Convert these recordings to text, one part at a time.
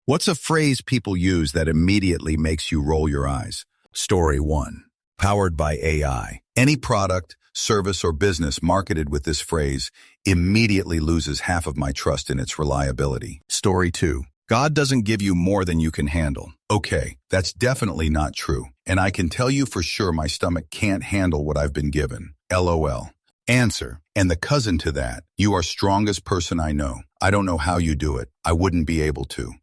What's a phrase people use that immediately makes you roll your eyes? Story 1. Powered by AI. Any product, service, or business marketed with this phrase immediately loses half of my trust in its reliability. Story 2. God doesn't give you more than you can handle. Okay, that's definitely not true. And I can tell you for sure my stomach can't handle what I've been given. LOL. Answer. And the cousin to that, you are strongest person I know. I don't know how you do it. I wouldn't be able to.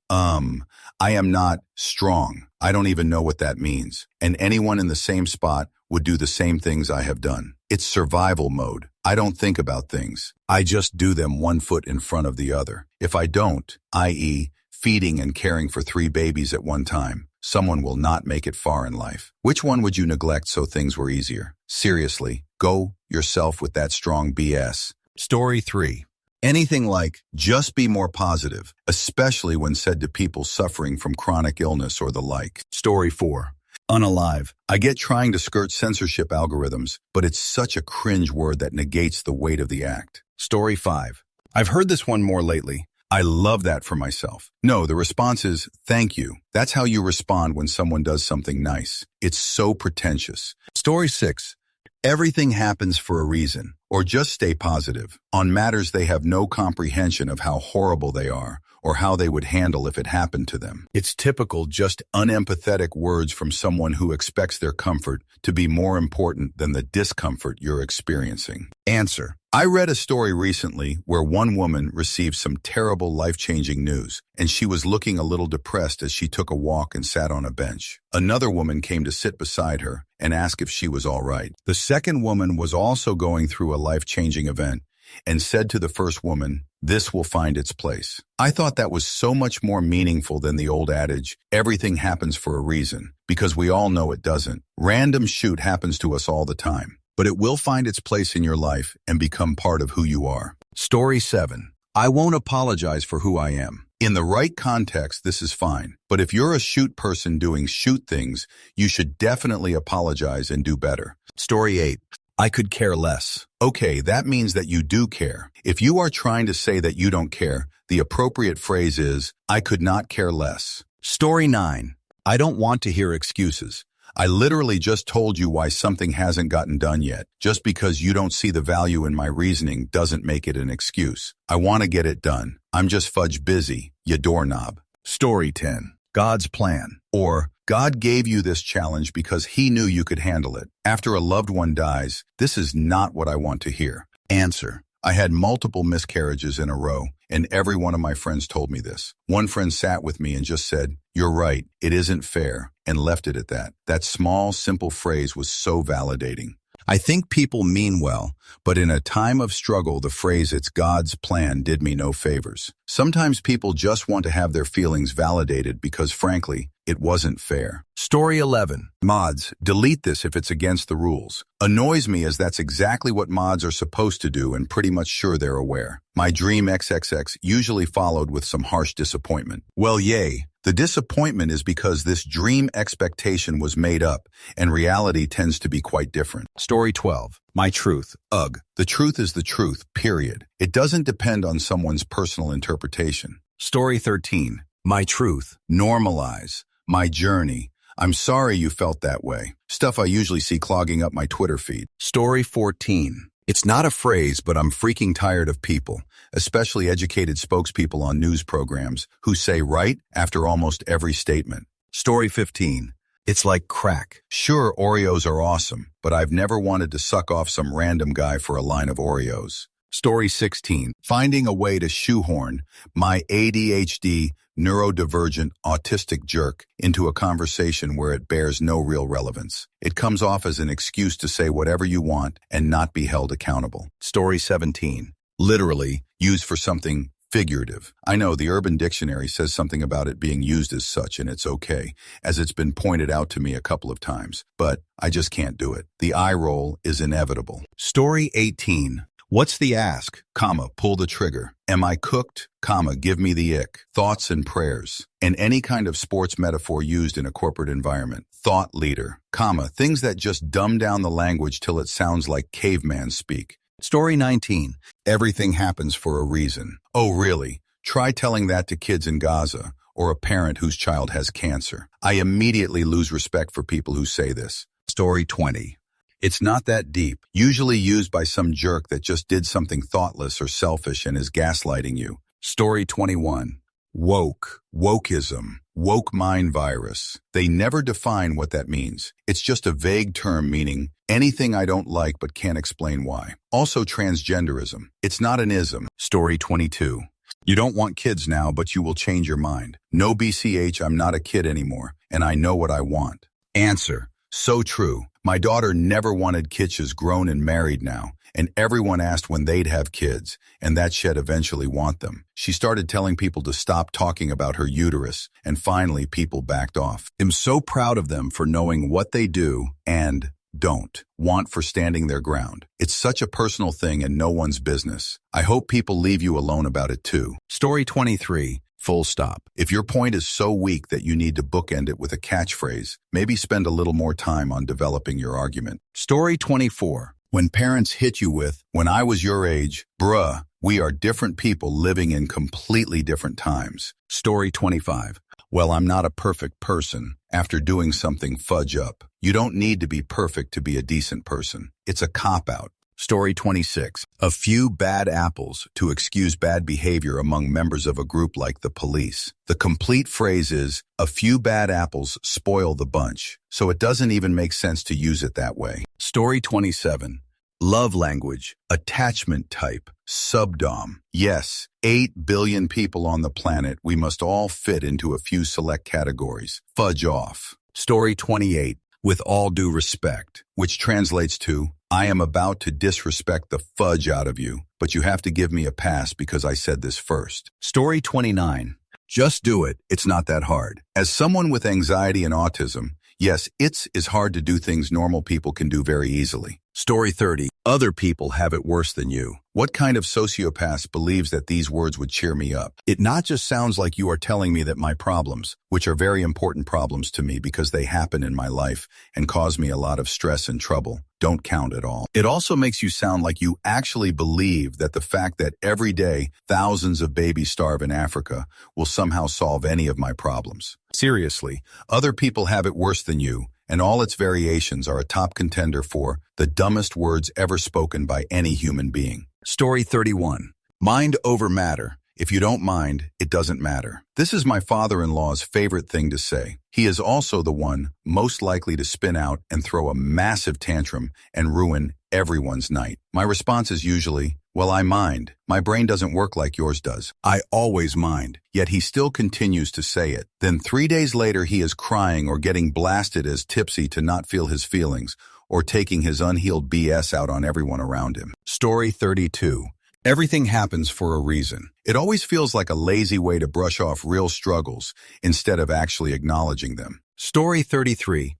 I am not strong. I don't even know what that means. And anyone in the same spot would do the same things I have done. It's survival mode. I don't think about things. I just do them one foot in front of the other. If I don't, i.e., feeding and caring for 3 babies at one time, someone will not make it far in life. Which one would you neglect so things were easier? Seriously, go yourself with that strong BS. Story 3. Anything like, just be more positive, especially when said to people suffering from chronic illness or the like. Story 4. Unalive. I get trying to skirt censorship algorithms, but it's such a cringe word that negates the weight of the act. Story 5. I've heard this one more lately. I love that for myself. No, the response is, thank you. That's how you respond when someone does something nice. It's so pretentious. Story 6. Everything happens for a reason, or just stay positive. On matters they have no comprehension of how horrible they are, or how they would handle if it happened to them. It's typical, just unempathetic words from someone who expects their comfort to be more important than the discomfort you're experiencing. Answer. I read a story recently where one woman received some terrible life-changing news, and she was looking a little depressed as she took a walk and sat on a bench. Another woman came to sit beside her and ask if she was all right. The second woman was also going through a life-changing event and said to the first woman, "This will find its place." I thought that was so much more meaningful than the old adage, everything happens for a reason, because we all know it doesn't. Random shoot happens to us all the time, but it will find its place in your life and become part of who you are. Story 7. I won't apologize for who I am. In the right context, this is fine. But if you're a shoot person doing shoot things, you should definitely apologize and do better. Story 8. I could care less. Okay, that means that you do care. If you are trying to say that you don't care, the appropriate phrase is, I could not care less. Story 9. I don't want to hear excuses. I literally just told you why something hasn't gotten done yet. Just because you don't see the value in my reasoning doesn't make it an excuse. I want to get it done. I'm just fudge busy, you doorknob. Story 10. God's plan. Or, God gave you this challenge because he knew you could handle it. After a loved one dies, this is not what I want to hear. Answer. I had multiple miscarriages in a row, and every one of my friends told me this. One friend sat with me and just said, "You're right, it isn't fair," and left it at that. That small, simple phrase was so validating. I think people mean well, but in a time of struggle, the phrase "it's God's plan" did me no favors. Sometimes people just want to have their feelings validated because, frankly, it wasn't fair. Story 11. Mods, delete this if it's against the rules. Annoys me as that's exactly what mods are supposed to do and pretty much sure they're aware. My dream XXX usually followed with some harsh disappointment. Well, yay. The disappointment is because this dream expectation was made up, and reality tends to be quite different. Story 12. My truth. Ugh. The truth is the truth, period. It doesn't depend on someone's personal interpretation. Story 13. My truth. Normalize. My journey. I'm sorry you felt that way. Stuff I usually see clogging up my Twitter feed. Story 14. It's not a phrase, but I'm freaking tired of people, especially educated spokespeople on news programs, who say right after almost every statement. Story 15. It's like crack. Sure, Oreos are awesome, but I've never wanted to suck off some random guy for a line of Oreos. Story 16. Finding a way to shoehorn my ADHD, neurodivergent, autistic jerk into a conversation where it bears no real relevance. It comes off as an excuse to say whatever you want and not be held accountable. Story 17. Literally, used for something figurative. I know the Urban Dictionary says something about it being used as such, and it's okay, as it's been pointed out to me a couple of times, but I just can't do it. The eye roll is inevitable. Story 18. What's the ask, comma, pull the trigger? Am I cooked, comma, give me the ick? Thoughts and prayers. And any kind of sports metaphor used in a corporate environment. Thought leader, comma, things that just dumb down the language till it sounds like caveman speak. Story 19. Everything happens for a reason. Oh, really? Try telling that to kids in Gaza, or a parent whose child has cancer. I immediately lose respect for people who say this. Story 20. It's not that deep, usually used by some jerk that just did something thoughtless or selfish and is gaslighting you. Story 21. Woke, wokeism, woke mind virus. They never define what that means. It's just a vague term meaning anything I don't like but can't explain why. Also transgenderism. It's not an ism. Story 22. You don't want kids now, but you will change your mind. No BCH, I'm not a kid anymore, and I know what I want. Answer. So true. My daughter never wanted kitches grown and married now, and everyone asked when they'd have kids, and that she'd eventually want them. She started telling people to stop talking about her uterus, and finally people backed off. I'm so proud of them for knowing what they do and don't want for standing their ground. It's such a personal thing and no one's business. I hope people leave you alone about it too. Story 23. Full stop. If your point is so weak that you need to bookend it with a catchphrase, maybe spend a little more time on developing your argument. Story 24. When parents hit you with, when I was your age, bruh, we are different people living in completely different times. Story 25. Well, I'm not a perfect person. After doing something fudge up. You don't need to be perfect to be a decent person. It's a cop-out. Story 26. A few bad apples to excuse bad behavior among members of a group like the police. The complete phrase is, a few bad apples spoil the bunch, so it doesn't even make sense to use it that way. Story 27. Love language, attachment type, subdom. Yes, 8 billion people on the planet, we must all fit into a few select categories. Fudge off. Story 28. With all due respect, which translates to, I am about to disrespect the fudge out of you, but you have to give me a pass because I said this first. Story 29. Just do it. It's not that hard. As someone with anxiety and autism, yes, it's hard to do things normal people can do very easily. Story 30. Other people have it worse than you. What kind of sociopath believes that these words would cheer me up? It not just sounds like you are telling me that my problems, which are very important problems to me because they happen in my life and cause me a lot of stress and trouble, don't count at all. It also makes you sound like you actually believe that the fact that every day thousands of babies starve in Africa will somehow solve any of my problems. Seriously, other people have it worse than you, and all its variations are a top contender for the dumbest words ever spoken by any human being. Story 31. Mind over matter. If you don't mind, it doesn't matter. This is my father-in-law's favorite thing to say. He is also the one most likely to spin out and throw a massive tantrum and ruin everyone's night. My response is usually, well, I mind. My brain doesn't work like yours does. I always mind. Yet he still continues to say it. Then 3 days later he is crying or getting blasted as tipsy to not feel his feelings or taking his unhealed BS out on everyone around him. Story 32. Everything happens for a reason. It always feels like a lazy way to brush off real struggles instead of actually acknowledging them. Story 33.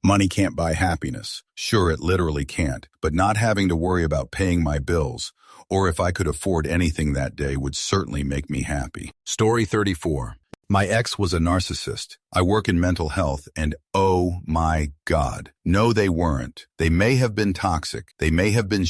Money can't buy happiness. Sure, it literally can't, but not having to worry about paying my bills, or if I could afford anything that day, would certainly make me happy. Story 34. My ex was a narcissist. I work in mental health, and oh my God. No, they weren't. They may have been toxic. They may have been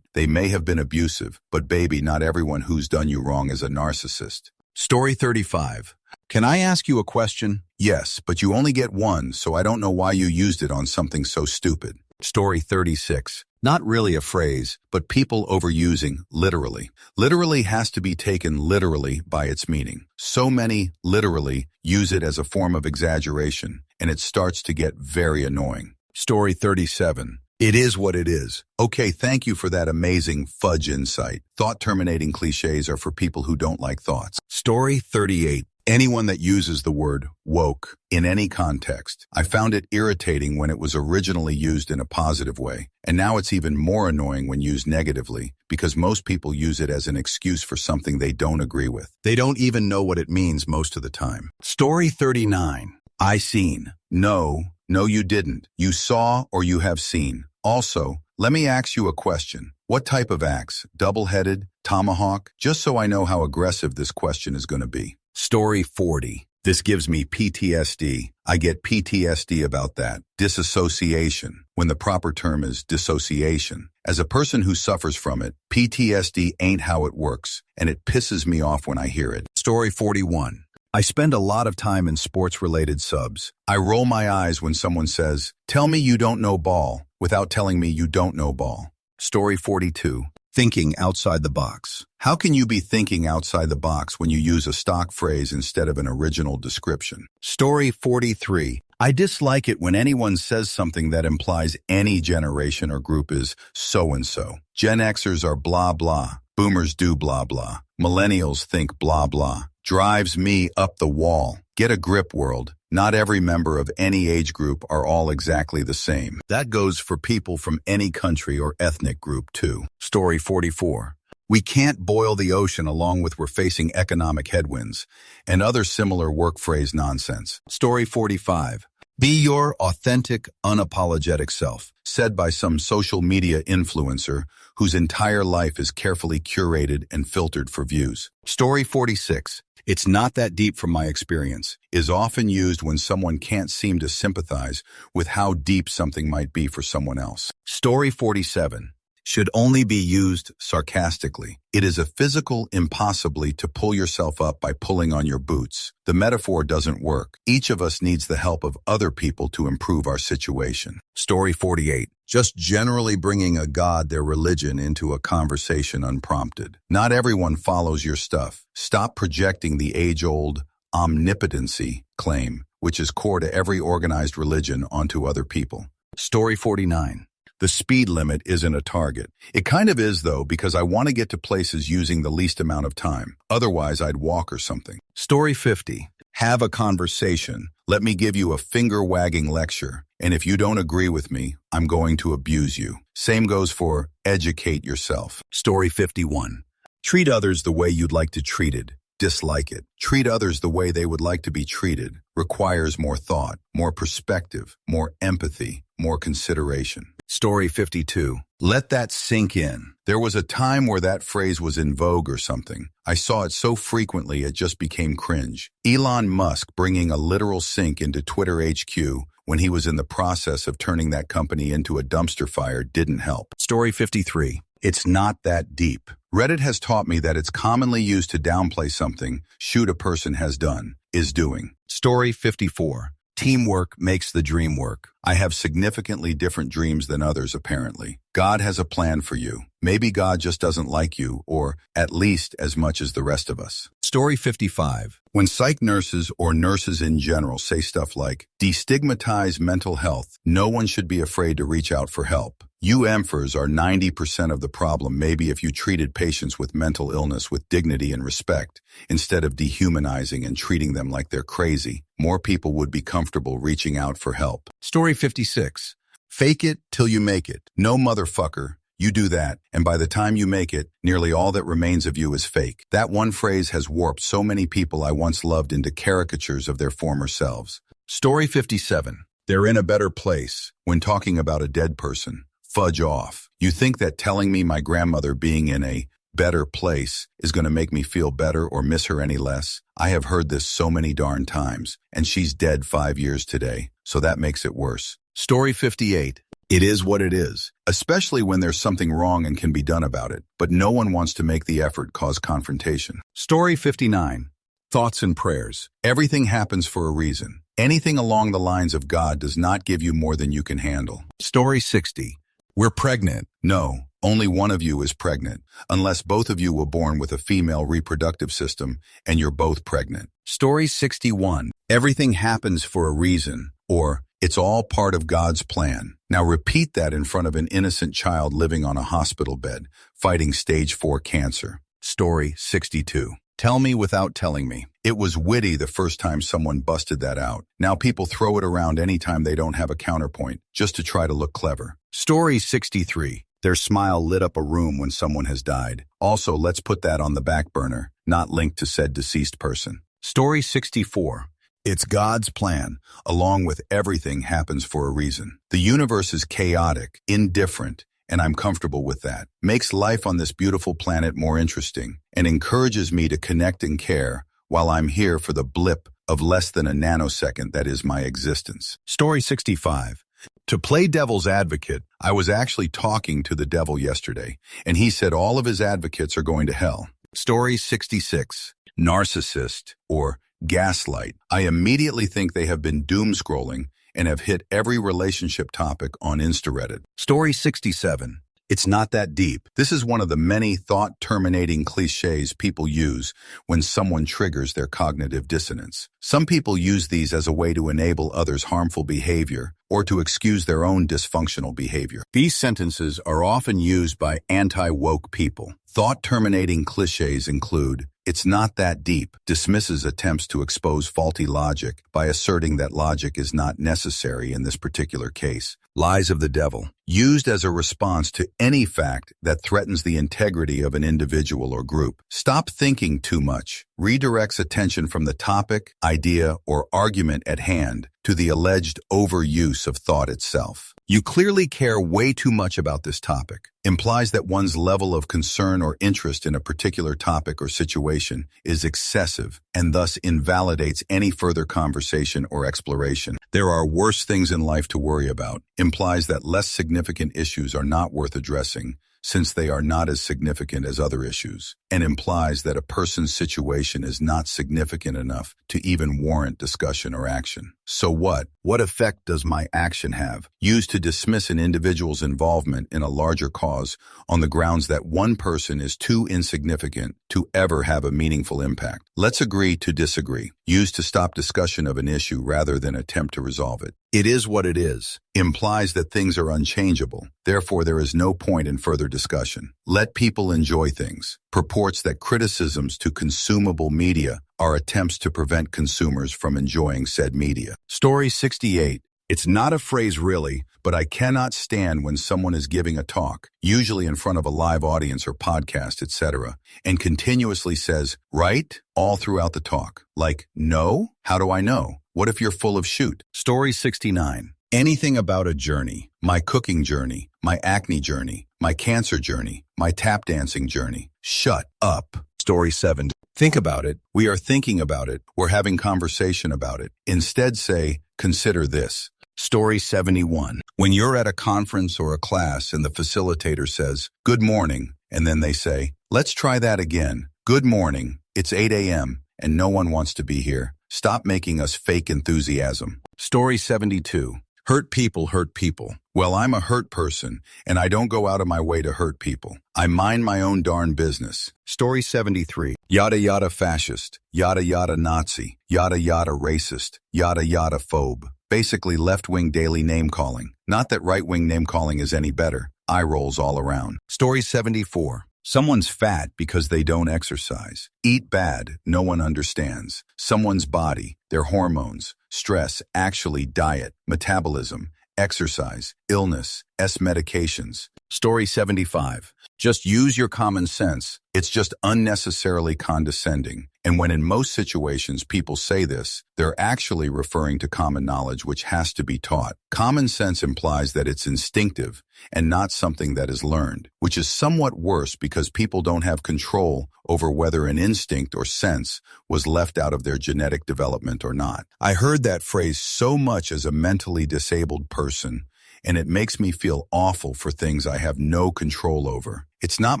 they may have been abusive. But baby, not everyone who's done you wrong is a narcissist. Story 35. Can I ask you a question? Yes, but you only get one, so I don't know why you used it on something so stupid. Story 36. Not really a phrase, but people overusing literally. Literally has to be taken literally by its meaning. So many literally use it as a form of exaggeration, and it starts to get very annoying. Story 37. It is what it is. Okay, thank you for that amazing fudge insight. Thought-terminating cliches are for people who don't like thoughts. Story 38. Anyone that uses the word woke in any context. I found it irritating when it was originally used in a positive way, and now it's even more annoying when used negatively because most people use it as an excuse for something they don't agree with. They don't even know what it means most of the time. Story 39. I seen. No, you didn't. You saw or you have seen. Also, let me ask you a question. What type of axe? Double-headed? Tomahawk? Just so I know how aggressive this question is going to be. Story 40. This gives me PTSD. I get PTSD about that. Disassociation, when the proper term is dissociation. As a person who suffers from it, PTSD ain't how it works, and it pisses me off when I hear it. Story 41. I spend a lot of time in sports-related subs. I roll my eyes when someone says, "Tell me you don't know ball," without telling me you don't know ball. Story 42. Thinking outside the box. How can you be thinking outside the box when you use a stock phrase instead of an original description? Story 43. I dislike it when anyone says something that implies any generation or group is so-and-so. Gen Xers are blah blah. Boomers do blah blah. Millennials think blah blah. Drives me up the wall. Get a grip, world. Not every member of any age group are all exactly the same. That goes for people from any country or ethnic group, too. Story 44. We can't boil the ocean along with we're facing economic headwinds and other similar work phrase nonsense. Story 45. Be your authentic, unapologetic self, said by some social media influencer whose entire life is carefully curated and filtered for views. Story 46. It's not that deep from my experience, is often used when someone can't seem to sympathize with how deep something might be for someone else. Story 47. Should only be used sarcastically. It is a physical impossibly to pull yourself up by pulling on your boots. The metaphor doesn't work. Each of us needs the help of other people to improve our situation. Story 48. Just generally bringing a god, their religion, into a conversation unprompted. Not everyone follows your stuff. Stop projecting the age-old omnipotency claim, which is core to every organized religion, onto other people. Story 49. The speed limit isn't a target. It kind of is, though, because I want to get to places using the least amount of time. Otherwise, I'd walk or something. Story 50. Have a conversation. Let me give you a finger-wagging lecture. And if you don't agree with me, I'm going to abuse you. Same goes for educate yourself. Story 51. Treat others the way you'd like to be treated. Dislike it. Treat others the way they would like to be treated. Requires more thought, more perspective, more empathy, more consideration. Story 52. Let that sink in. There was a time where that phrase was in vogue or something. I saw it so frequently it just became cringe. Elon Musk bringing a literal sink into Twitter HQ when he was in the process of turning that company into a dumpster fire didn't help. Story 53. It's not that deep. Reddit has taught me that it's commonly used to downplay something a person has done, is doing. Story 54. Teamwork makes the dream work. I have significantly different dreams than others, apparently. God has a plan for you. Maybe God just doesn't like you, or at least as much as the rest of us. Story 55. When psych nurses or nurses in general say stuff like, destigmatize mental health, no one should be afraid to reach out for help. You emphors are 90% of the problem. Maybe if you treated patients with mental illness with dignity and respect, instead of dehumanizing and treating them like they're crazy, more people would be comfortable reaching out for help. Story 56. Fake it till you make it. No, motherfucker. You do that, and by the time you make it, nearly all that remains of you is fake. That one phrase has warped so many people I once loved into caricatures of their former selves. Story 57. They're in a better place. When talking about a dead person, fudge off. You think that telling me my grandmother being in a better place is going to make me feel better or miss her any less? I have heard this so many darn times, and she's dead 5 years today, so that makes it worse. Story 58. It is what it is, especially when there's something wrong and can be done about it, but no one wants to make the effort cause confrontation. Story 59. Thoughts and prayers. Everything happens for a reason. Anything along the lines of God does not give you more than you can handle. Story 60. We're pregnant. No, only one of you is pregnant, unless both of you were born with a female reproductive system and you're both pregnant. Story 61. Everything happens for a reason, or it's all part of God's plan. Now repeat that in front of an innocent child living on a hospital bed, fighting stage 4 cancer. Story 62. Tell me without telling me. It was witty the first time someone busted that out. Now people throw it around anytime they don't have a counterpoint, just to try to look clever. Story 63. Their smile lit up a room when someone has died. Also, let's put that on the back burner, not linked to said deceased person. Story 64. It's God's plan, along with everything happens for a reason. The universe is chaotic, indifferent, and I'm comfortable with that. Makes life on this beautiful planet more interesting and encourages me to connect and care while I'm here for the blip of less than a nanosecond that is my existence. Story 65. To play devil's advocate, I was actually talking to the devil yesterday, and he said all of his advocates are going to hell. Story 66. Narcissist, or Gaslight. I immediately think they have been doom scrolling and have hit every relationship topic on Instareddit. Story 67. It's not that deep. This is one of the many thought-terminating cliches people use when someone triggers their cognitive dissonance. Some people use these as a way to enable others' harmful behavior or to excuse their own dysfunctional behavior. These sentences are often used by anti-woke people. Thought-terminating cliches include, "It's not that deep," dismisses attempts to expose faulty logic by asserting that logic is not necessary in this particular case. Lies of the devil, used as a response to any fact that threatens the integrity of an individual or group. Stop thinking too much, redirects attention from the topic, idea, or argument at hand to the alleged overuse of thought itself. You clearly care way too much about this topic. Implies that one's level of concern or interest in a particular topic or situation is excessive and thus invalidates any further conversation or exploration. There are worse things in life to worry about. Implies that less significant issues are not worth addressing since they are not as significant as other issues, and implies that a person's situation is not significant enough to even warrant discussion or action. So what? What effect does my action have? Used to dismiss an individual's involvement in a larger cause on the grounds that one person is too insignificant to ever have a meaningful impact. Let's agree to disagree. Used to stop discussion of an issue rather than attempt to resolve it. It is what it is. Implies that things are unchangeable. Therefore, there is no point in further discussion. Let people enjoy things. Purports that criticisms to consumable media are attempts to prevent consumers from enjoying said media. Story 68. It's not a phrase really, but I cannot stand when someone is giving a talk, usually in front of a live audience or podcast, etc., and continuously says, "Right?" all throughout the talk. Like, no? How do I know? What if you're full of shoot? Story 69. Anything about a journey. My cooking journey, my acne journey, my cancer journey, my tap dancing journey. Shut up. Story 7. Think about it. We are thinking about it. We're having conversation about it. Instead say, consider this. Story 71. When you're at a conference or a class and the facilitator says, "Good morning," and then they say, "Let's try that again. Good morning. It's 8 a.m. and no one wants to be here. Stop making us fake enthusiasm." Story 72. Hurt people hurt people. Well, I'm a hurt person, and I don't go out of my way to hurt people. I mind my own darn business. Story 73. Yada yada fascist, yada yada Nazi, yada yada racist, yada yada phobe. Basically left-wing daily name-calling. Not that right-wing name-calling is any better. Eye rolls all around. Story 74. Someone's fat because they don't exercise. Eat bad, no one understands. Someone's body, their hormones, stress, actually diet, metabolism, exercise, illness, medications. Story 75. Just use your common sense. It's just unnecessarily condescending. And when in most situations people say this, they're actually referring to common knowledge which has to be taught. Common sense implies that it's instinctive and not something that is learned, which is somewhat worse because people don't have control over whether an instinct or sense was left out of their genetic development or not. I heard that phrase so much as a mentally disabled person, and it makes me feel awful for things I have no control over. It's not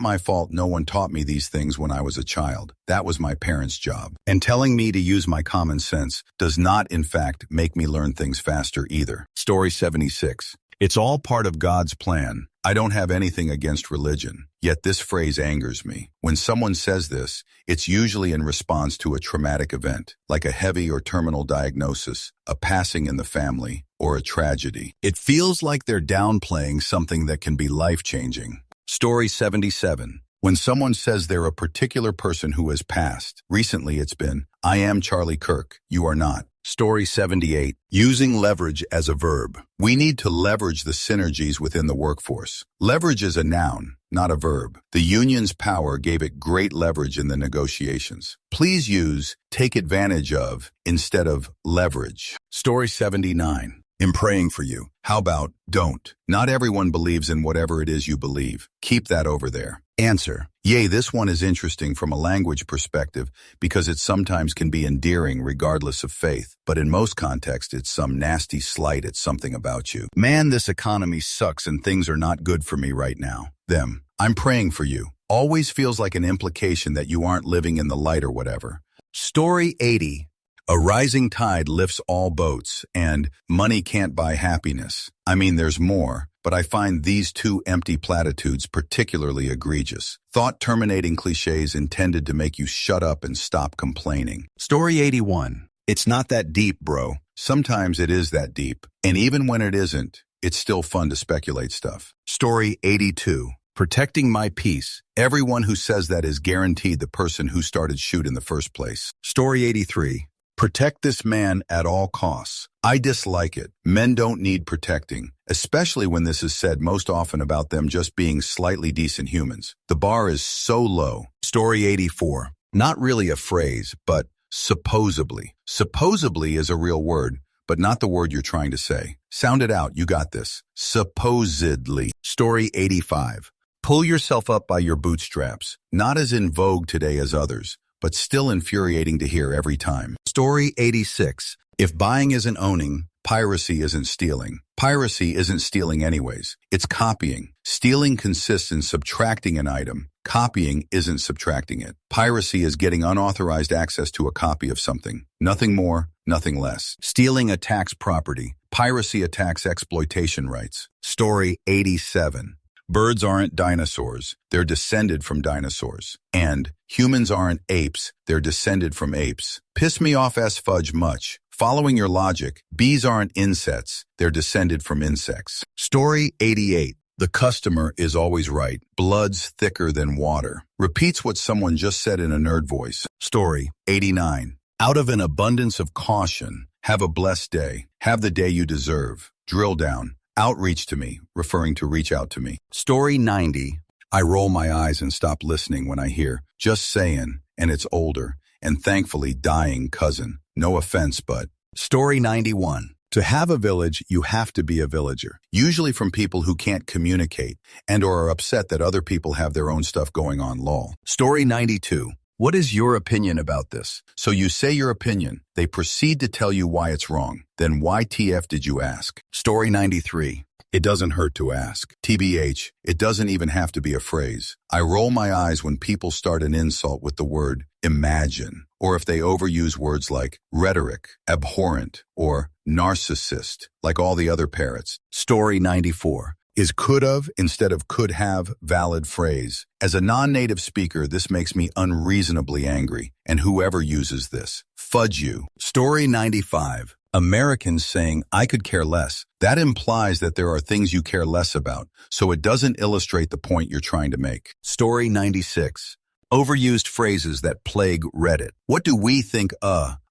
my fault no one taught me these things when I was a child. That was my parents' job. And telling me to use my common sense does not, in fact, make me learn things faster either. Story 76. It's all part of God's plan. I don't have anything against religion, yet this phrase angers me. When someone says this, it's usually in response to a traumatic event, like a heavy or terminal diagnosis, a passing in the family, or a tragedy. It feels like they're downplaying something that can be life-changing. Story 77. When someone says they're a particular person who has passed, recently it's been, "I am Charlie Kirk, you are not." Story 78. Using leverage as a verb. We need to leverage the synergies within the workforce. Leverage is a noun, not a verb. The union's power gave it great leverage in the negotiations. Please use take advantage of instead of leverage. Story 79. I'm praying for you. How about don't? Not everyone believes in whatever it is you believe. Keep that over there. Answer. Yay, this one is interesting from a language perspective because it sometimes can be endearing regardless of faith. But in most contexts, it's some nasty slight at something about you. Man, this economy sucks and things are not good for me right now. Them. I'm praying for you. Always feels like an implication that you aren't living in the light or whatever. Story 80. A rising tide lifts all boats, and money can't buy happiness. I mean, there's more, but I find these two empty platitudes particularly egregious. Thought-terminating cliches intended to make you shut up and stop complaining. Story 81. It's not that deep, bro. Sometimes it is that deep, and even when it isn't, it's still fun to speculate stuff. Story 82. Protecting my peace. Everyone who says that is guaranteed the person who started shoot in the first place. Story 83. Protect this man at all costs. I dislike it. Men don't need protecting, especially when this is said most often about them just being slightly decent humans. The bar is so low. Story 84. Not really a phrase, but supposedly. Supposedly is a real word, but not the word you're trying to say. Sound it out, you got this. Supposedly. Story 85. Pull yourself up by your bootstraps. Not as in vogue today as others, but still infuriating to hear every time. Story 86. If buying isn't owning, piracy isn't stealing. Piracy isn't stealing anyways. It's copying. Stealing consists in subtracting an item. Copying isn't subtracting it. Piracy is getting unauthorized access to a copy of something. Nothing more, nothing less. Stealing attacks property. Piracy attacks exploitation rights. Story 87. Birds aren't dinosaurs. They're descended from dinosaurs. And humans aren't apes. They're descended from apes. Piss me off as fudge much. Following your logic, bees aren't insects. They're descended from insects. Story 88. The customer is always right. Blood's thicker than water. Repeats what someone just said in a nerd voice. Story 89. Out of an abundance of caution, have a blessed day. Have the day you deserve. Drill down. Outreach to me, referring to reach out to me. Story 90. I roll my eyes and stop listening when I hear, just saying, and it's older, and thankfully dying cousin. No offense, but. Story 91. To have a village, you have to be a villager. Usually from people who can't communicate and or are upset that other people have their own stuff going on, lol. Story 92. What is your opinion about this? So you say your opinion. They proceed to tell you why it's wrong. Then why TF did you ask? Story 93. It doesn't hurt to ask. TBH, it doesn't even have to be a phrase. I roll my eyes when people start an insult with the word imagine, or if they overuse words like rhetoric, abhorrent, or narcissist, like all the other parrots. Story 94. Is could've instead of could have valid phrase? As a non-native speaker, this makes me unreasonably angry, and whoever uses this. Fudge you. Story 95. Americans saying, I could care less. That implies that there are things you care less about, so it doesn't illustrate the point you're trying to make. Story 96. Overused phrases that plague Reddit. What do we think,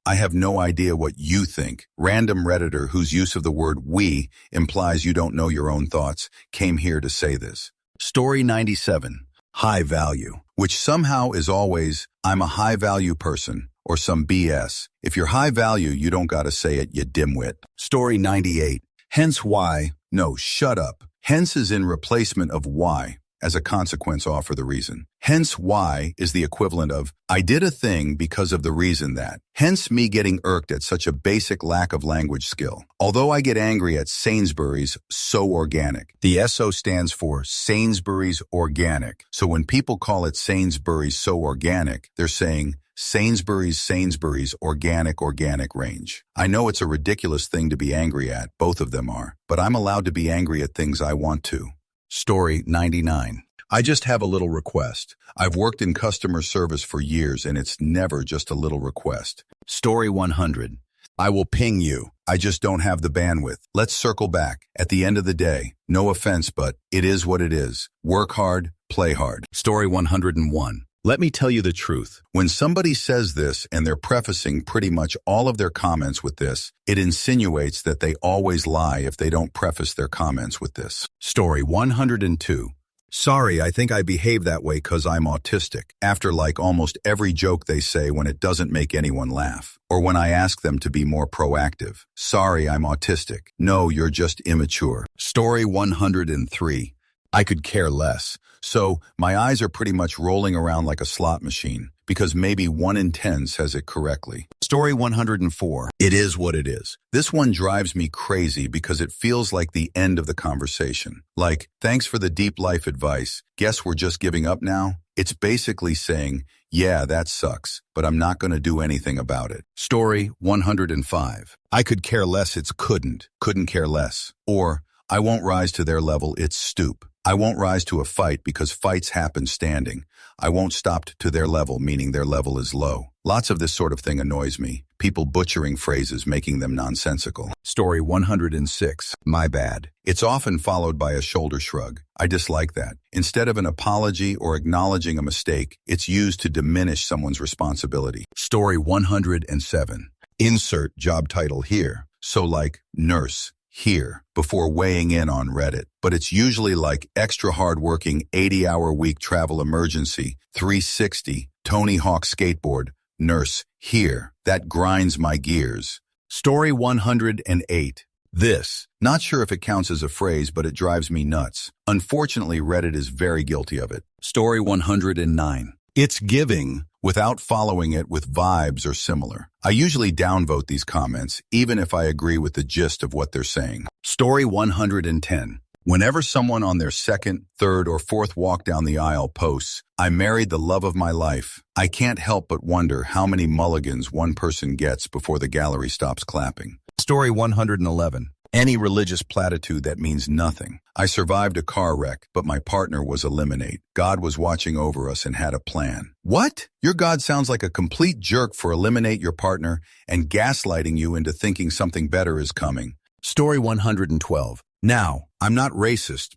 I have no idea what you think. Random Redditor whose use of the word we implies you don't know your own thoughts came here to say this. Story 97. High value, which somehow is always, I'm a high value person, or some BS. If you're high value, you don't gotta say it, you dimwit. Story 98. Hence why, no, shut up. Hence is in replacement of why. As a consequence, offer the reason. Hence why is the equivalent of, I did a thing because of the reason that. Hence me getting irked at such a basic lack of language skill. Although I get angry at Sainsbury's so organic. The SO stands for Sainsbury's Organic. So when people call it Sainsbury's so organic, they're saying Sainsbury's organic range. I know it's a ridiculous thing to be angry at, both of them are, but I'm allowed to be angry at things I want to. Story 99. I just have a little request. I've worked in customer service for years and it's never just a little request. Story 100. I will ping you. I just don't have the bandwidth. Let's circle back. At the end of the day, no offense, but it is what it is. Work hard, play hard. Story 101. Let me tell you the truth. When somebody says this and they're prefacing pretty much all of their comments with this, it insinuates that they always lie if they don't preface their comments with this. Story 102. Sorry, I think I behave that way 'cause I'm autistic. After like almost every joke they say when it doesn't make anyone laugh. Or when I ask them to be more proactive. Sorry, I'm autistic. No, you're just immature. Story 103. I could care less. So my eyes are pretty much rolling around like a slot machine because maybe 1 in 10 says it correctly. Story 104. It is what it is. This one drives me crazy because it feels like the end of the conversation. Like, thanks for the deep life advice. Guess we're just giving up now? It's basically saying, yeah, that sucks, but I'm not going to do anything about it. Story 105. I could care less, it's couldn't care less. Or, I won't rise to their level, it's stoop. I won't rise to a fight because fights happen standing. I won't stop to their level, meaning their level is low. Lots of this sort of thing annoys me. People butchering phrases, making them nonsensical. Story 106. My bad. It's often followed by a shoulder shrug. I dislike that. Instead of an apology or acknowledging a mistake, it's used to diminish someone's responsibility. Story 107. Insert job title here. So like nurse here before weighing in on Reddit. But it's usually like extra hardworking 80-hour week travel emergency, 360, Tony Hawk skateboard, nurse here. That grinds my gears. Story 108. This. Not sure if it counts as a phrase, but it drives me nuts. Unfortunately, Reddit is very guilty of it. Story 109. It's giving without following it with vibes or similar. I usually downvote these comments, even if I agree with the gist of what they're saying. Story 110. Whenever someone on their second, third, or fourth walk down the aisle posts, I married the love of my life, I can't help but wonder how many mulligans one person gets before the gallery stops clapping. Story 111. Any religious platitude that means nothing. I survived a car wreck, but my partner was eliminate. God was watching over us and had a plan. What? Your God sounds like a complete jerk for eliminate your partner and gaslighting you into thinking something better is coming. Story 112. Now, I'm not racist,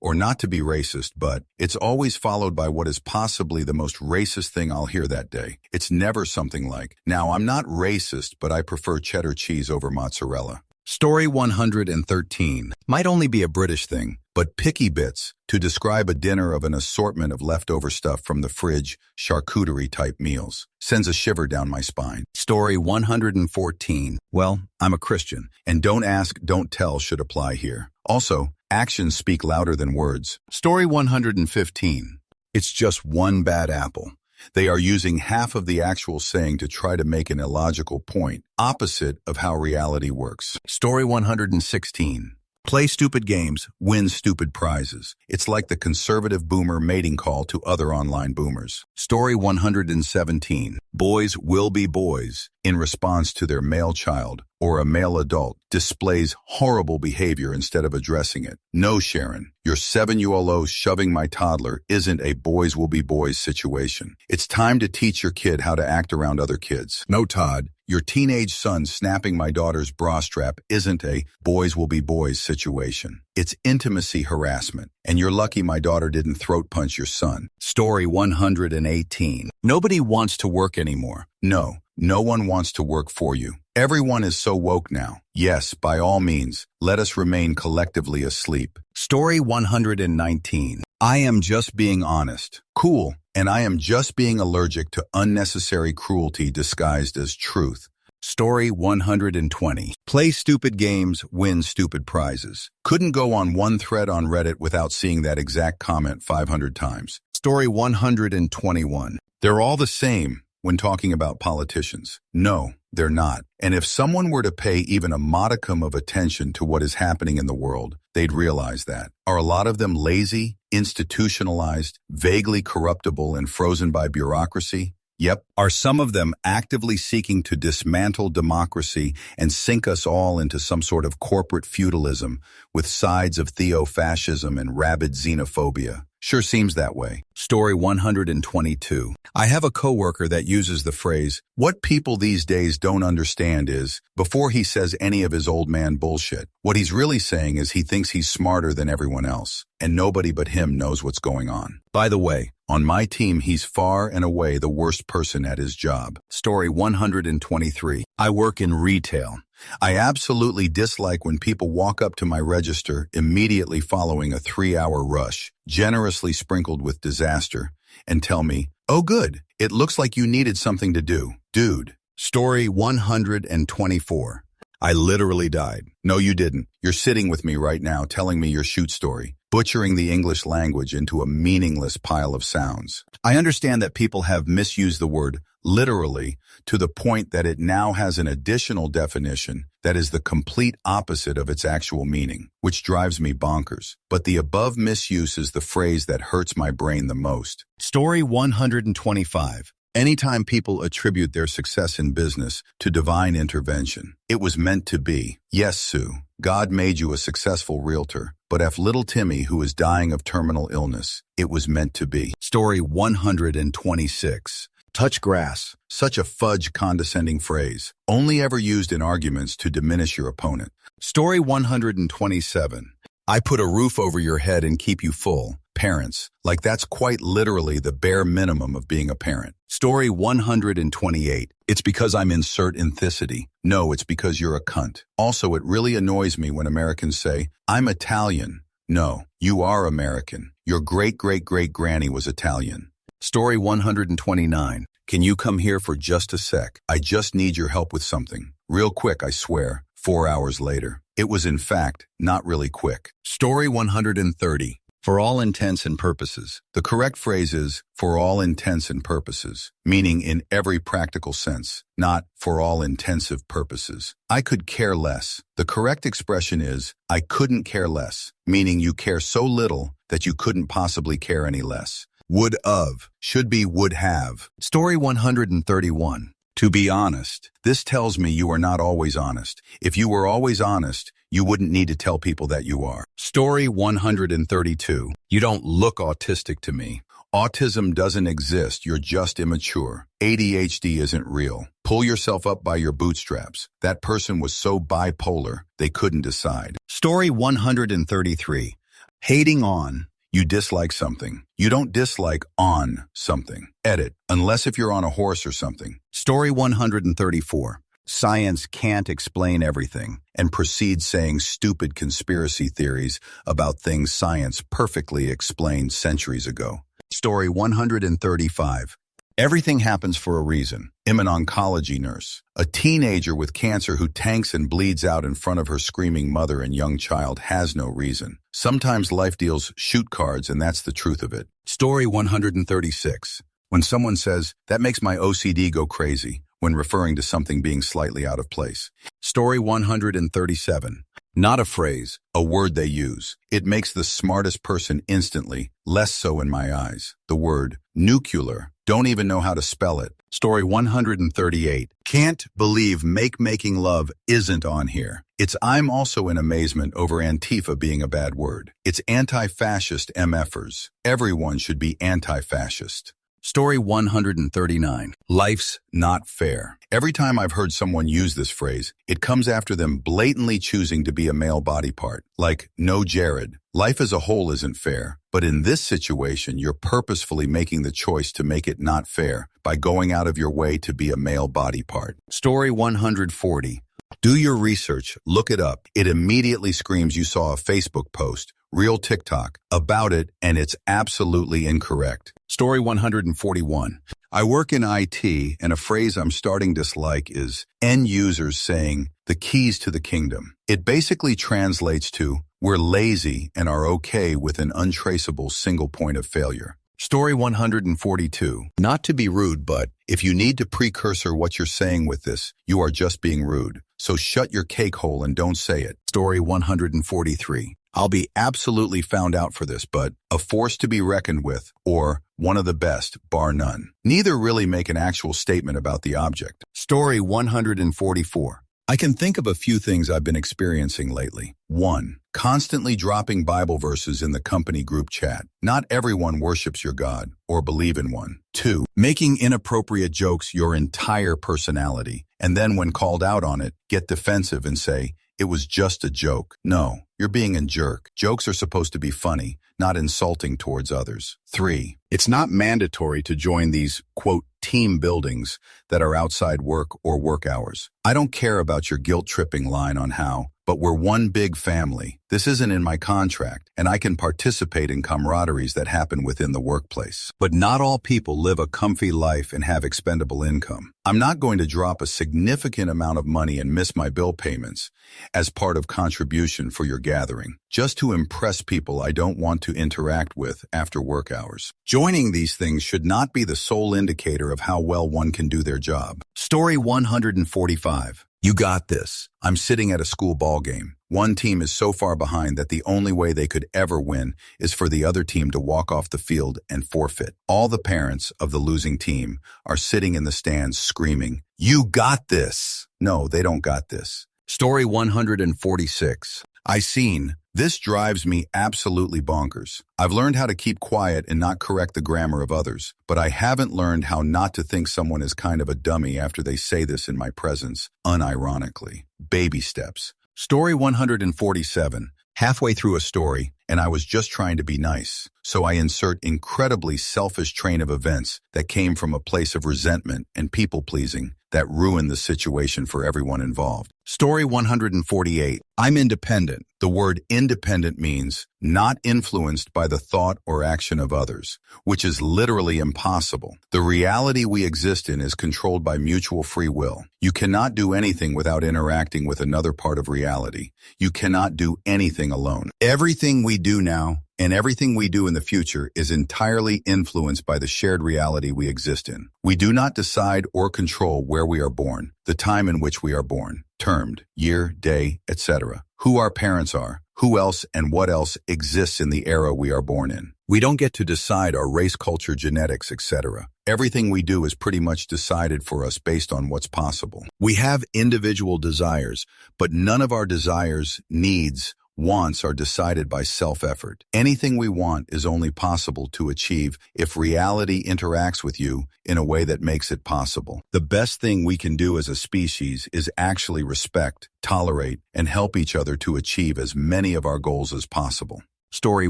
or not to be racist, but it's always followed by what is possibly the most racist thing I'll hear that day. It's never something like, now I'm not racist, but I prefer cheddar cheese over mozzarella. Story 113. Might only be a British thing, but picky bits to describe a dinner of an assortment of leftover stuff from the fridge, charcuterie-type meals. Sends a shiver down my spine. Story 114. Well, I'm a Christian, and don't ask, don't tell should apply here. Also, actions speak louder than words. Story 115. It's just one bad apple. They are using half of the actual saying to try to make an illogical point, opposite of how reality works. Story 116. Play stupid games, win stupid prizes. It's like the conservative boomer mating call to other online boomers. Story 117. Boys will be boys in response to their male child or a male adult displays horrible behavior instead of addressing it. No, Sharon, your 7-year-old shoving my toddler isn't a boys will be boys situation. It's time to teach your kid how to act around other kids. No, Todd, your teenage son snapping my daughter's bra strap isn't a boys will be boys situation. It's intimacy harassment, and you're lucky my daughter didn't throat punch your son. Story 118. Nobody wants to work anymore. No one wants to work for you. Everyone is so woke now. Yes, by all means, let us remain collectively asleep. Story 119. I am just being honest. Cool. And I am just being allergic to unnecessary cruelty disguised as truth. Story 120. Play stupid games, win stupid prizes. Couldn't go on one thread on Reddit without seeing that exact comment 500 times. Story 121. They're all the same when talking about politicians. No, they're not. And if someone were to pay even a modicum of attention to what is happening in the world, they'd realize that. Are a lot of them lazy, institutionalized, vaguely corruptible, and frozen by bureaucracy? Yep. Are some of them actively seeking to dismantle democracy and sink us all into some sort of corporate feudalism with sides of theo-fascism and rabid xenophobia? Sure seems that way. Story 122. I have a coworker that uses the phrase, what people these days don't understand is, before he says any of his old man bullshit. What he's really saying is he thinks he's smarter than everyone else, and nobody but him knows what's going on. By the way, on my team, he's far and away the worst person at his job. Story 123. I work in retail. I absolutely dislike when people walk up to my register immediately following a 3-hour rush, generously sprinkled with disaster, and tell me, oh good, it looks like you needed something to do. Dude. Story 124. I literally died. No, you didn't. You're sitting with me right now telling me your shoot story, butchering the English language into a meaningless pile of sounds. I understand that people have misused the word literally to the point that it now has an additional definition that is the complete opposite of its actual meaning, which drives me bonkers. But the above misuse is the phrase that hurts my brain the most. Story 125. Anytime people attribute their success in business to divine intervention, it was meant to be. Yes, Sue, God made you a successful realtor, but if little Timmy, who is dying of terminal illness, it was meant to be. Story 126. Touch grass. Such a fudge condescending phrase, only ever used in arguments to diminish your opponent. Story 127. I put a roof over your head and keep you full. Parents, like that's quite literally the bare minimum of being a parent. Story 128. It's because I'm insert ethnicity. No, it's because you're a cunt. Also, it really annoys me when Americans say, I'm Italian. No, you are American. Your great-great-great-granny was Italian. Story 129. Can you come here for just a sec? I just need your help with something. Real quick, I swear. 4 hours later. It was, in fact, not really quick. Story 130. For all intents and purposes. The correct phrase is, for all intents and purposes, meaning in every practical sense, not for all intensive purposes. I could care less. The correct expression is, I couldn't care less, meaning you care so little that you couldn't possibly care any less. Would of, should be would have. Story 131. To be honest, this tells me you are not always honest. If you were always honest, you wouldn't need to tell people that you are. Story 132. You don't look autistic to me. Autism doesn't exist, you're just immature. ADHD isn't real. Pull yourself up by your bootstraps. That person was so bipolar, they couldn't decide. Story 133. Hating on. You dislike something. You don't dislike on something. Edit, unless if you're on a horse or something. Story 134. Science can't explain everything, and proceeds saying stupid conspiracy theories about things science perfectly explained centuries ago. Story 135. Everything happens for a reason. I'm an oncology nurse. A teenager with cancer who tanks and bleeds out in front of her screaming mother and young child has no reason. Sometimes life deals shoot cards, and that's the truth of it. Story 136. When someone says, that makes my OCD go crazy, when referring to something being slightly out of place. Story 137. Not a phrase, a word they use. It makes the smartest person instantly, less so in my eyes. The word nuclear. Don't even know how to spell it. Story 138. Can't believe making love isn't on here. It's I'm also in amazement over Antifa being a bad word. It's anti-fascist MFers. Everyone should be anti-fascist. Story 139. Life's not fair. Every time I've heard someone use this phrase, it comes after them blatantly choosing to be a male body part. Like, no, Jared. Life as a whole isn't fair, but in this situation, you're purposefully making the choice to make it not fair by going out of your way to be a male body part. Story 140. Do your research, look it up. It immediately screams you saw a Facebook post, real TikTok, about it, and it's absolutely incorrect. Story 141. I work in IT, and a phrase I'm starting to dislike is end users saying, the keys to the kingdom. It basically translates to, we're lazy and are okay with an untraceable single point of failure. Story 142. Not to be rude, but if you need to precursor what you're saying with this, you are just being rude. So shut your cake hole and don't say it. Story 143. I'll be absolutely found out for this, but a force to be reckoned with, or one of the best, bar none. Neither really make an actual statement about the object. Story 144. I can think of a few things I've been experiencing lately. 1. Constantly dropping Bible verses in the company group chat. Not everyone worships your God or believe in one. 2. Making inappropriate jokes your entire personality, and then when called out on it, get defensive and say, it was just a joke. No, you're being a jerk. Jokes are supposed to be funny, not insulting towards others. 3. It's not mandatory to join these, quote, team buildings that are outside work or work hours. I don't care about your guilt-tripping line on how, but we're one big family. This isn't in my contract, and I can participate in camaraderies that happen within the workplace. But not all people live a comfy life and have expendable income. I'm not going to drop a significant amount of money and miss my bill payments as part of contribution for your gathering, just to impress people I don't want to interact with after work hours. Joining these things should not be the sole indicator of how well one can do their job. Story 145. You got this. I'm sitting at a school ball game. One team is so far behind that the only way they could ever win is for the other team to walk off the field and forfeit. All the parents of the losing team are sitting in the stands screaming, "You got this!" No, they don't got this. Story 146. I seen. This drives me absolutely bonkers. I've learned how to keep quiet and not correct the grammar of others, but I haven't learned how not to think someone is kind of a dummy after they say this in my presence, unironically. Baby steps. Story 147. Halfway through a story, and I was just trying to be nice, so I insert incredibly selfish train of events that came from a place of resentment and people-pleasing that ruined the situation for everyone involved. Story 148. I'm independent. The word independent means not influenced by the thought or action of others, which is literally impossible. The reality we exist in is controlled by mutual free will. You cannot do anything without interacting with another part of reality. You cannot do anything alone. Everything we do now and everything we do in the future is entirely influenced by the shared reality we exist in. We do not decide or control where we are born, the time in which we are born, termed, year, day, etc., who our parents are, who else and what else exists in the era we are born in. We don't get to decide our race, culture, genetics, etc. Everything we do is pretty much decided for us based on what's possible. We have individual desires, but none of our desires, needs, wants are decided by self-effort. Anything we want is only possible to achieve if reality interacts with you in a way that makes it possible. The best thing we can do as a species is actually respect, tolerate, and help each other to achieve as many of our goals as possible. Story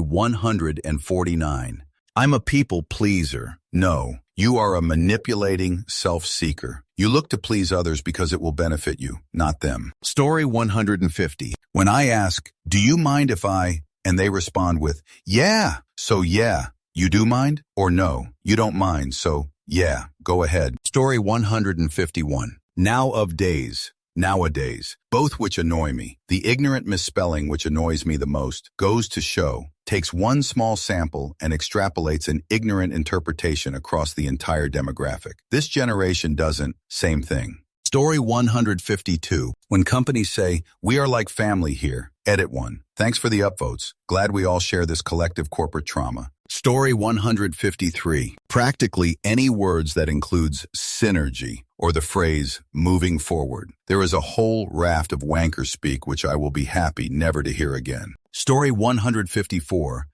149. I'm a people pleaser. No, you are a manipulating self-seeker. You look to please others because it will benefit you, not them. Story 150. When I ask, "Do you mind if I," and they respond with, "Yeah, so yeah, you do mind?" Or "No, you don't mind, so yeah, go ahead." Story 151. Nowadays, both which annoy me. The ignorant misspelling which annoys me the most goes to show, takes one small sample and extrapolates an ignorant interpretation across the entire demographic. This generation doesn't, same thing. Story 152. When companies say, "We are like family here," edit 1. Thanks for the upvotes. Glad we all share this collective corporate trauma. Story 153. Practically any words that includes synergy or the phrase moving forward. There is a whole raft of wanker speak which I will be happy never to hear again. Story 154.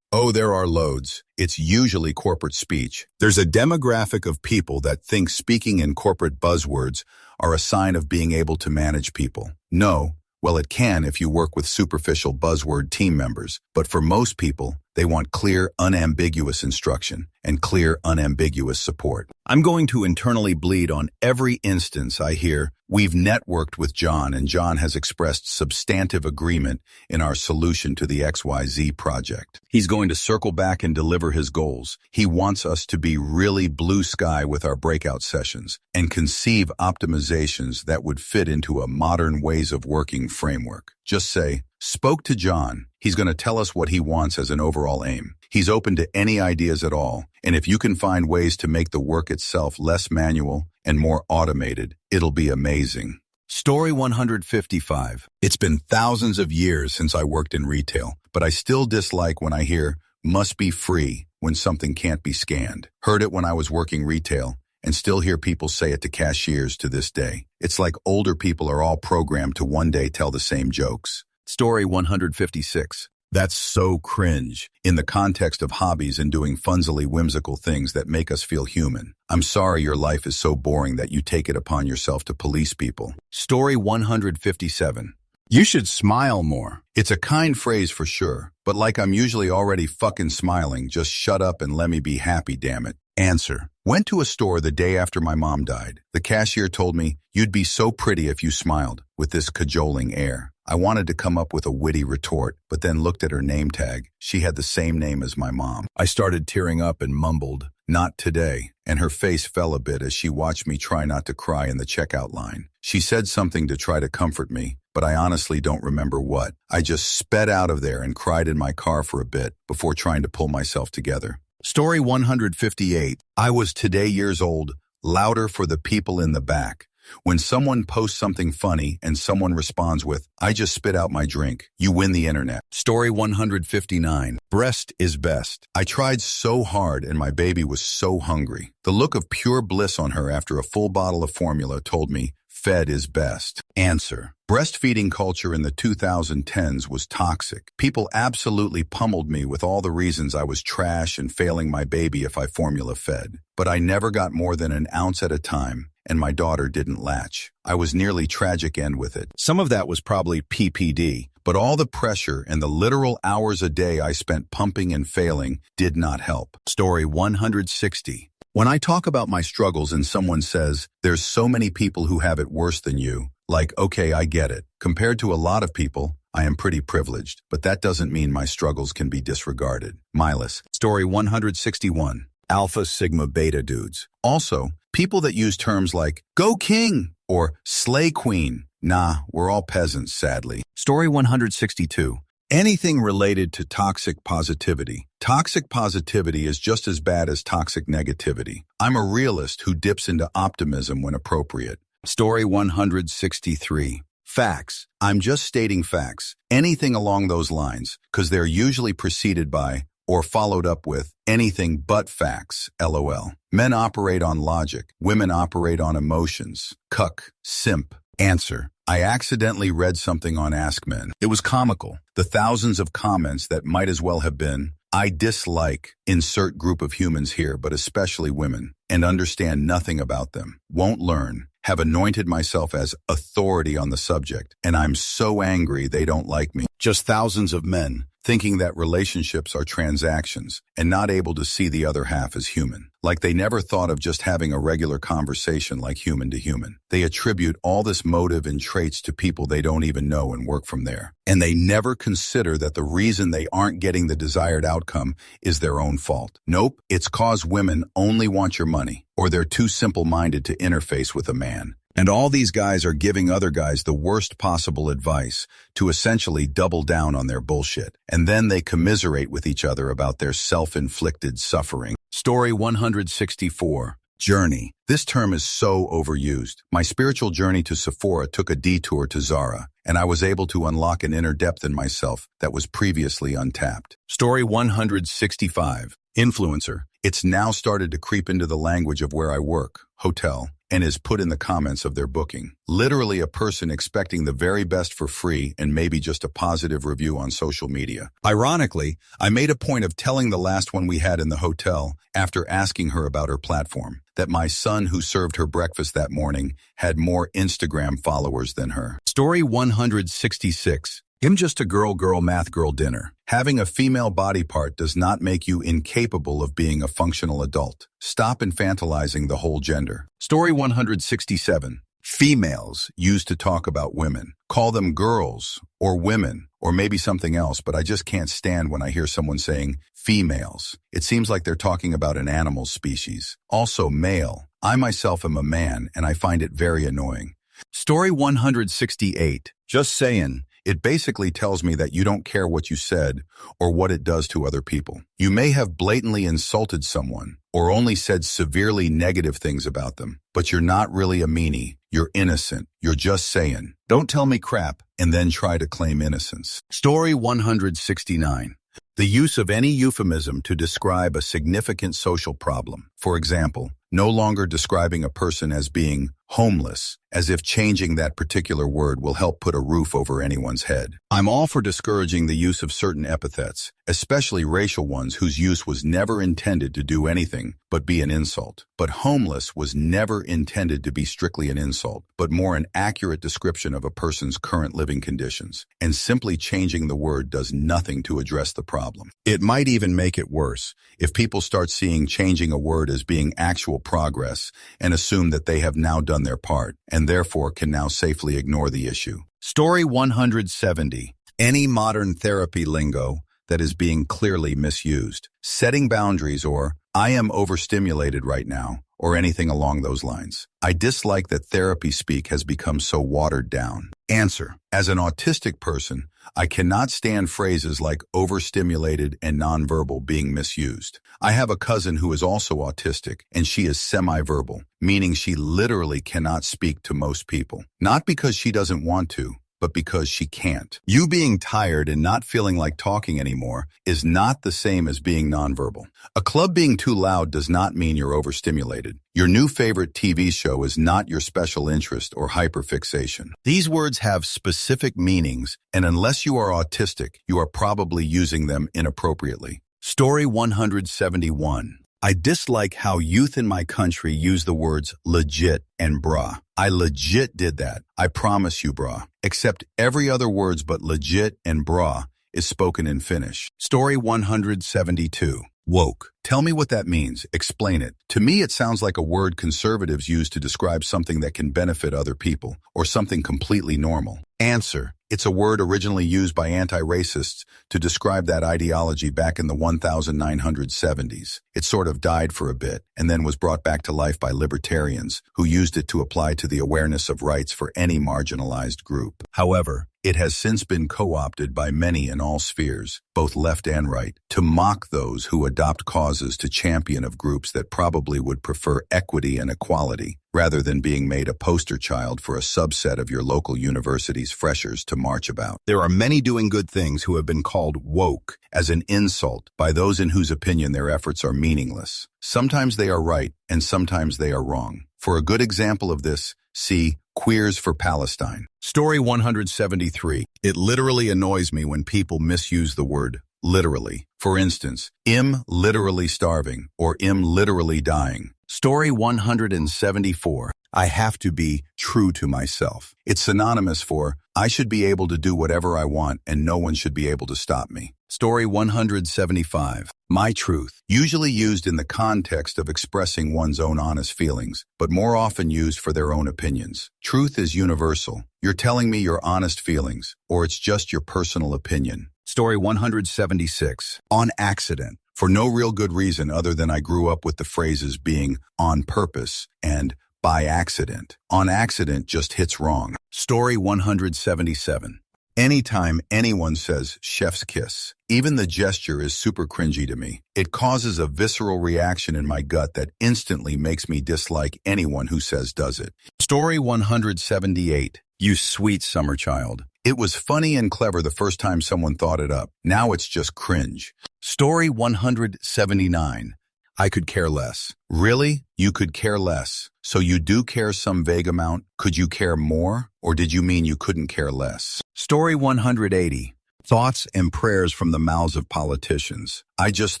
Oh, there are loads. It's usually corporate speech. There's a demographic of people that think speaking in corporate buzzwords are a sign of being able to manage people. No, well, it can if you work with superficial buzzword team members, but for most people, they want clear, unambiguous instruction and clear, unambiguous support. I'm going to internally bleed on every instance I hear, "We've networked with John and John has expressed substantive agreement in our solution to the XYZ project. He's going to circle back and deliver his goals. He wants us to be really blue sky with our breakout sessions and conceive optimizations that would fit into a modern ways of working framework." Just say, "Spoke to John. He's going to tell us what he wants as an overall aim. He's open to any ideas at all, and if you can find ways to make the work itself less manual and more automated, it'll be amazing." Story 155. It's been thousands of years since I worked in retail, but I still dislike when I hear "must be free" when something can't be scanned. Heard it when I was working retail, and still hear people say it to cashiers to this day. It's like older people are all programmed to one day tell the same jokes. Story 156. That's so cringe in the context of hobbies and doing funsily whimsical things that make us feel human. I'm sorry your life is so boring that you take it upon yourself to police people. Story 157. You should smile more. It's a kind phrase for sure, but like I'm usually already fucking smiling, just shut up and let me be happy, damn it. Answer. Went to a store the day after my mom died. The cashier told me, "You'd be so pretty if you smiled," with this cajoling air. I wanted to come up with a witty retort, but then looked at her name tag. She had the same name as my mom. I started tearing up and mumbled, "Not today," and her face fell a bit as she watched me try not to cry in the checkout line. She said something to try to comfort me, but I honestly don't remember what. I just sped out of there and cried in my car for a bit before trying to pull myself together. Story 158. I was today years old, louder for the people in the back. When someone posts something funny and someone responds with, "I just spit out my drink," you win the internet. Story 159. Breast is best. I tried so hard and my baby was so hungry. The look of pure bliss on her after a full bottle of formula told me, fed is best. Answer. Breastfeeding culture in the 2010s was toxic. People absolutely pummeled me with all the reasons I was trash and failing my baby if I formula fed. But I never got more than an ounce at a time, and my daughter didn't latch. I was nearly tragic end with it. Some of that was probably PPD, but all the pressure and the literal hours a day I spent pumping and failing did not help. Story 160. When I talk about my struggles and someone says, "There's so many people who have it worse than you," like, okay, I get it. Compared to a lot of people, I am pretty privileged, but that doesn't mean my struggles can be disregarded. Milas. Story 161. Alpha Sigma Beta dudes. Also, people that use terms like, "Go King," or "Slay Queen." Nah, we're all peasants, sadly. Story 162. Anything related to toxic positivity. Toxic positivity is just as bad as toxic negativity. I'm a realist who dips into optimism when appropriate. Story 163. Facts. I'm just stating facts. Anything along those lines, because they're usually preceded by or followed up with anything but facts, LOL. Men operate on logic. Women operate on emotions. Cuck. Simp. Answer. I accidentally read something on Ask Men. It was comical. The thousands of comments that might as well have been, "I dislike insert group of humans here, but especially women, and understand nothing about them, won't learn, have anointed myself as authority on the subject, and I'm so angry they don't like me." Just thousands of men thinking that relationships are transactions and not able to see the other half as human. Like they never thought of just having a regular conversation like human to human. They attribute all this motive and traits to people they don't even know and work from there. And they never consider that the reason they aren't getting the desired outcome is their own fault. Nope, it's cause women only want your money, or they're too simple-minded to interface with a man. And all these guys are giving other guys the worst possible advice to essentially double down on their bullshit. And then they commiserate with each other about their self-inflicted suffering. Story 164. Journey. This term is so overused. My spiritual journey to Sephora took a detour to Zara, and I was able to unlock an inner depth in myself that was previously untapped. Story 165. Influencer. It's now started to creep into the language of where I work, hotel, and is put in the comments of their booking. Literally a person expecting the very best for free and maybe just a positive review on social media. Ironically, I made a point of telling the last one we had in the hotel, after asking her about her platform, that my son who served her breakfast that morning had more Instagram followers than her. Story 166. I'm just a girl math girl dinner. Having a female body part does not make you incapable of being a functional adult. Stop infantilizing the whole gender. Story 167. Females used to talk about women. Call them girls or women or maybe something else, but I just can't stand when I hear someone saying females. It seems like they're talking about an animal species. Also male. I myself am a man and I find it very annoying. Story 168. Just saying. It basically tells me that you don't care what you said or what it does to other people. You may have blatantly insulted someone or only said severely negative things about them, but you're not really a meanie. You're innocent. You're just saying, "Don't tell me crap," and then try to claim innocence. Story 169. The use of any euphemism to describe a significant social problem. For example, no longer describing a person as being homeless, as if changing that particular word will help put a roof over anyone's head. I'm all for discouraging the use of certain epithets, especially racial ones whose use was never intended to do anything but be an insult. But homeless was never intended to be strictly an insult, but more an accurate description of a person's current living conditions. And simply changing the word does nothing to address the problem. It might even make it worse if people start seeing changing a word as being actual progress and assume that they have now done their part and therefore can now safely ignore the issue. Story 170. Any modern therapy lingo that is being clearly misused. Setting boundaries or, I am overstimulated right now, or anything along those lines. I dislike that therapy speak has become so watered down. Answer. As an autistic person, I cannot stand phrases like overstimulated and nonverbal being misused. I have a cousin who is also autistic, and she is semi-verbal, meaning she literally cannot speak to most people. Not because she doesn't want to, but because she can't. You being tired and not feeling like talking anymore is not the same as being nonverbal. A club being too loud does not mean you're overstimulated. Your new favorite TV show is not your special interest or hyperfixation. These words have specific meanings, and unless you are autistic, you are probably using them inappropriately. Story 171. I dislike how youth in my country use the words legit and brah. I legit did that. I promise you, brah. Except every other words but legit and brah is spoken in Finnish. Story 172. Woke. Tell me what that means. Explain it. To me, it sounds like a word conservatives use to describe something that can benefit other people, or something completely normal. Answer. It's a word originally used by anti-racists to describe that ideology back in the 1970s. It sort of died for a bit, and then was brought back to life by libertarians, who used it to apply to the awareness of rights for any marginalized group. However, it has since been co-opted by many in all spheres, both left and right, to mock those who adopt causes to champion of groups that probably would prefer equity and equality, rather than being made a poster child for a subset of your local university's freshers to march about. There are many doing good things who have been called woke as an insult by those in whose opinion their efforts are meaningless. Sometimes they are right, and sometimes they are wrong. For a good example of this, see Queers for Palestine. Story 173. It literally annoys me when people misuse the word literally. For instance, im literally starving or im literally dying. Story 174. I have to be true to myself. It's synonymous for I should be able to do whatever I want and no one should be able to stop me. Story 175. My truth. Usually used in the context of expressing one's own honest feelings, but more often used for their own opinions. Truth is universal. You're telling me your honest feelings, or it's just your personal opinion. Story 176. On accident. For no real good reason other than I grew up with the phrases being on purpose and by accident. On accident just hits wrong. Story 177. Anytime anyone says chef's kiss, even the gesture is super cringy to me. It causes a visceral reaction in my gut that instantly makes me dislike anyone who says does it. Story 178. You sweet summer child. It was funny and clever the first time someone thought it up. Now it's just cringe. Story 179. I could care less. Really? You could care less. So you do care some vague amount? Could you care more? Or did you mean you couldn't care less? Story 180. Thoughts and prayers from the mouths of politicians. I just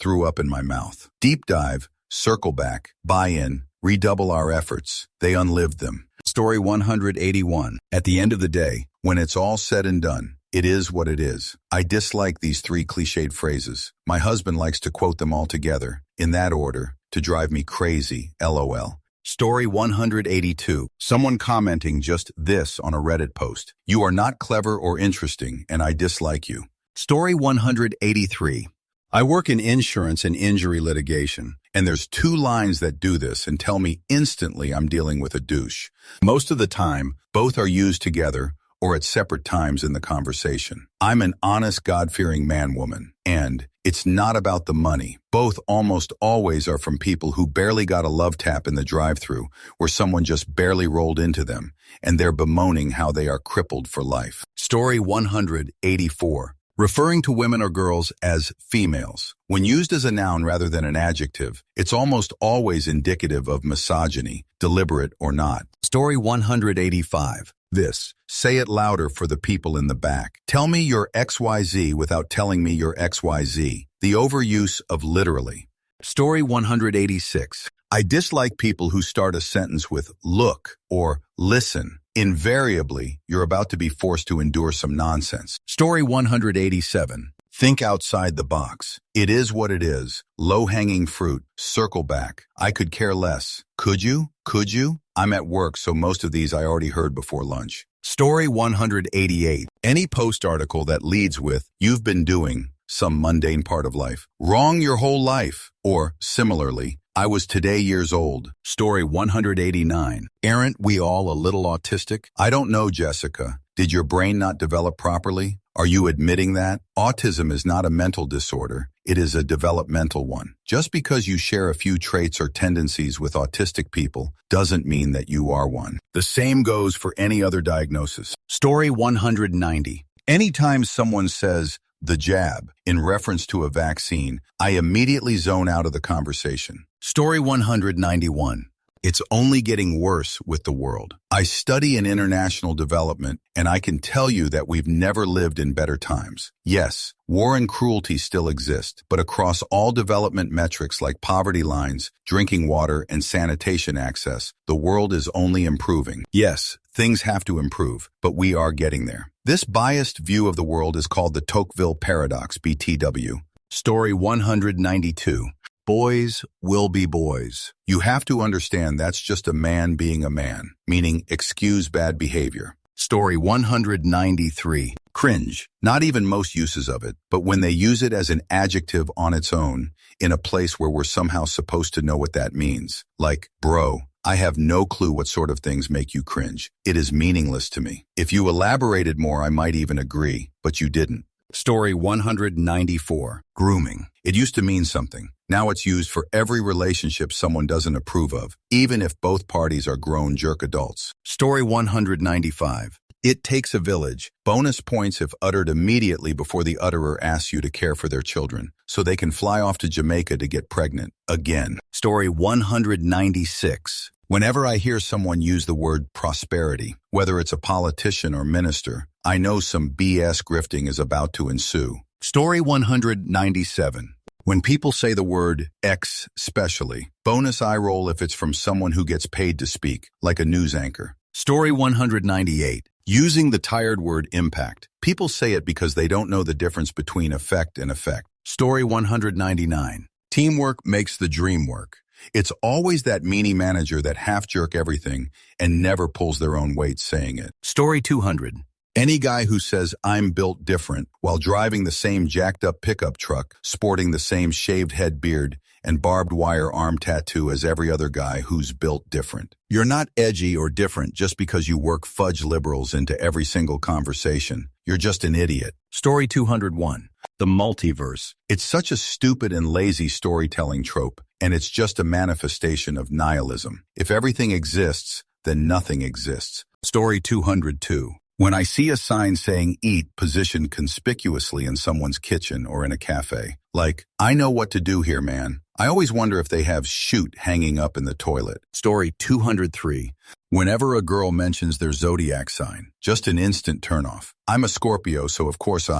threw up in my mouth. Deep dive, circle back, buy in, redouble our efforts. They unlived them. Story 181. At the end of the day, when it's all said and done, it is what it is. I dislike these three cliched phrases. My husband likes to quote them all together, in that order, to drive me crazy, LOL. Story 182. Someone commenting just this on a Reddit post. You are not clever or interesting, and I dislike you. Story 183. I work in insurance and injury litigation, and there's two lines that do this and tell me instantly I'm dealing with a douche. Most of the time, both are used together or at separate times in the conversation. I'm an honest, God-fearing man-woman, and it's not about the money. Both almost always are from people who barely got a love tap in the drive-thru, where someone just barely rolled into them, and they're bemoaning how they are crippled for life. Story 184. Referring to women or girls as females. When used as a noun rather than an adjective, it's almost always indicative of misogyny, deliberate or not. Story 185. This. Say it louder for the people in the back. Tell me your XYZ without telling me your XYZ. The overuse of literally. Story 186. I dislike people who start a sentence with look or listen. Invariably, you're about to be forced to endure some nonsense. Story 187. Think outside the box. It is what it is. Low-hanging fruit. Circle back. I could care less. Could you? Could you? I'm at work, so most of these I already heard before lunch. Story 188. Any post article that leads with, "You've been doing some mundane part of life wrong your whole life," or similarly, "I was today years old." Story 189. Aren't we all a little autistic? I don't know, Jessica. Did your brain not develop properly? Are you admitting that? Autism is not a mental disorder. It is a developmental one. Just because you share a few traits or tendencies with autistic people doesn't mean that you are one. The same goes for any other diagnosis. Story 190. Anytime someone says, "the jab," in reference to a vaccine, I immediately zone out of the conversation. Story 191. It's only getting worse with the world. I study in international development, and I can tell you that we've never lived in better times. Yes, war and cruelty still exist, but across all development metrics like poverty lines, drinking water, and sanitation access, the world is only improving. Yes, things have to improve, but we are getting there. This biased view of the world is called the Tocqueville paradox, BTW. Story 192. Boys will be boys. You have to understand that's just a man being a man, meaning excuse bad behavior. Story 193. Cringe. Not even most uses of it, but when they use it as an adjective on its own, in a place where we're somehow supposed to know what that means. Like, bro, I have no clue what sort of things make you cringe. It is meaningless to me. If you elaborated more, I might even agree, but you didn't. Story 194. Grooming. It used to mean something. Now it's used for every relationship someone doesn't approve of, even if both parties are grown jerk adults. Story 195. It takes a village. Bonus points if uttered immediately before the utterer asks you to care for their children, so they can fly off to Jamaica to get pregnant. Again. Story 196. Whenever I hear someone use the word prosperity, whether it's a politician or minister, I know some BS grifting is about to ensue. Story 197. When people say the word X specially, bonus eye roll if it's from someone who gets paid to speak, like a news anchor. Story 198. Using the tired word impact. People say it because they don't know the difference between effect and effect. Story 199. Teamwork makes the dream work. It's always that meanie manager that half-jerk everything and never pulls their own weight saying it. Story 200. Any guy who says, "I'm built different," while driving the same jacked-up pickup truck, sporting the same shaved head beard, and barbed wire arm tattoo as every other guy who's built different. You're not edgy or different just because you work fudge liberals into every single conversation. You're just an idiot. Story 201. The multiverse. It's such a stupid and lazy storytelling trope, and it's just a manifestation of nihilism. If everything exists, then nothing exists. Story 202. When I see a sign saying "eat" positioned conspicuously in someone's kitchen or in a cafe, like, I know what to do here, man. I always wonder if they have "shoot" hanging up in the toilet. Story 203. Whenever a girl mentions their zodiac sign, just an instant turnoff. I'm a Scorpio, so of course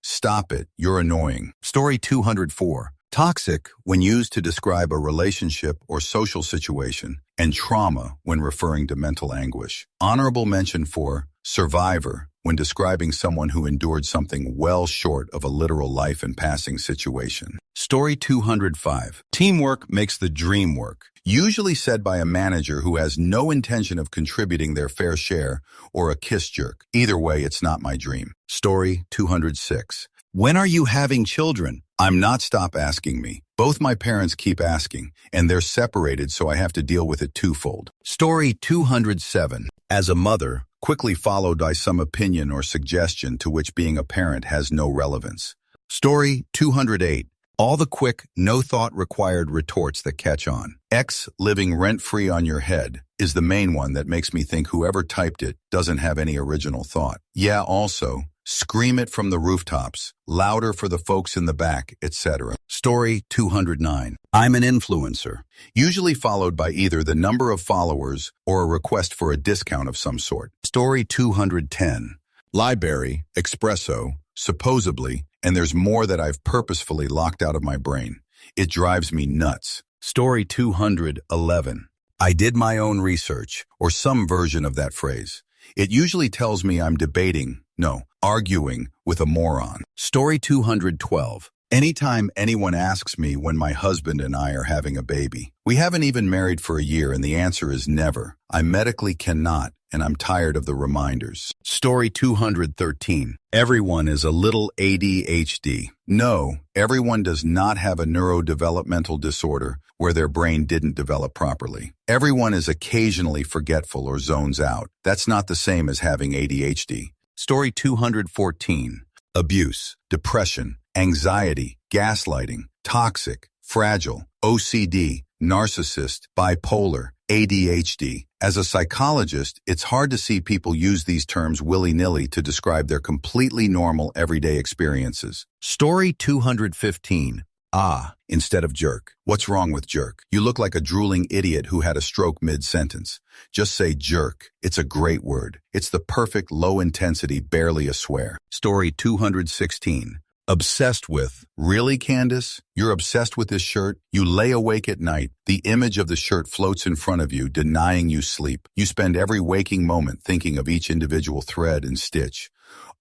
stop it, you're annoying. Story 204. Toxic when used to describe a relationship or social situation, and trauma when referring to mental anguish. Honorable mention for survivor when describing someone who endured something well short of a literal life and passing situation. Story 205. Teamwork makes the dream work. Usually said by a manager who has no intention of contributing their fair share or a kiss jerk. Either way, it's not my dream. Story 206. When are you having children? I'm not. Stop asking me. Both my parents keep asking, and they're separated, so I have to deal with it twofold. Story 207. As a mother, quickly followed by some opinion or suggestion to which being a parent has no relevance. Story 208. All the quick, no-thought-required retorts that catch on. X living rent-free on your head is the main one that makes me think whoever typed it doesn't have any original thought. Yeah, also, scream it from the rooftops, louder for the folks in the back, etc. Story 209. I'm an influencer. Usually followed by either the number of followers or a request for a discount of some sort. Story 210. Library, espresso, supposedly, and there's more that I've purposefully locked out of my brain. It drives me nuts. Story 211. I did my own research, or some version of that phrase. It usually tells me I'm arguing with a moron. Story 212. Anytime anyone asks me when my husband and I are having a baby, we haven't even married for a year and the answer is never. I medically cannot, and I'm tired of the reminders. Story 213. Everyone is a little ADHD. No, everyone does not have a neurodevelopmental disorder where their brain didn't develop properly. Everyone is occasionally forgetful or zones out. That's not the same as having ADHD. Story 214. Abuse, depression, anxiety, gaslighting, toxic, fragile, OCD, narcissist, bipolar, ADHD. As a psychologist, it's hard to see people use these terms willy-nilly to describe their completely normal everyday experiences. Story 215. Instead of jerk. What's wrong with jerk? You look like a drooling idiot who had a stroke mid-sentence. Just say jerk. It's a great word. It's the perfect low-intensity, barely a swear. Story 216. Obsessed with. Really, Candace? You're obsessed with this shirt? You lay awake at night. The image of the shirt floats in front of you, denying you sleep. You spend every waking moment thinking of each individual thread and stitch.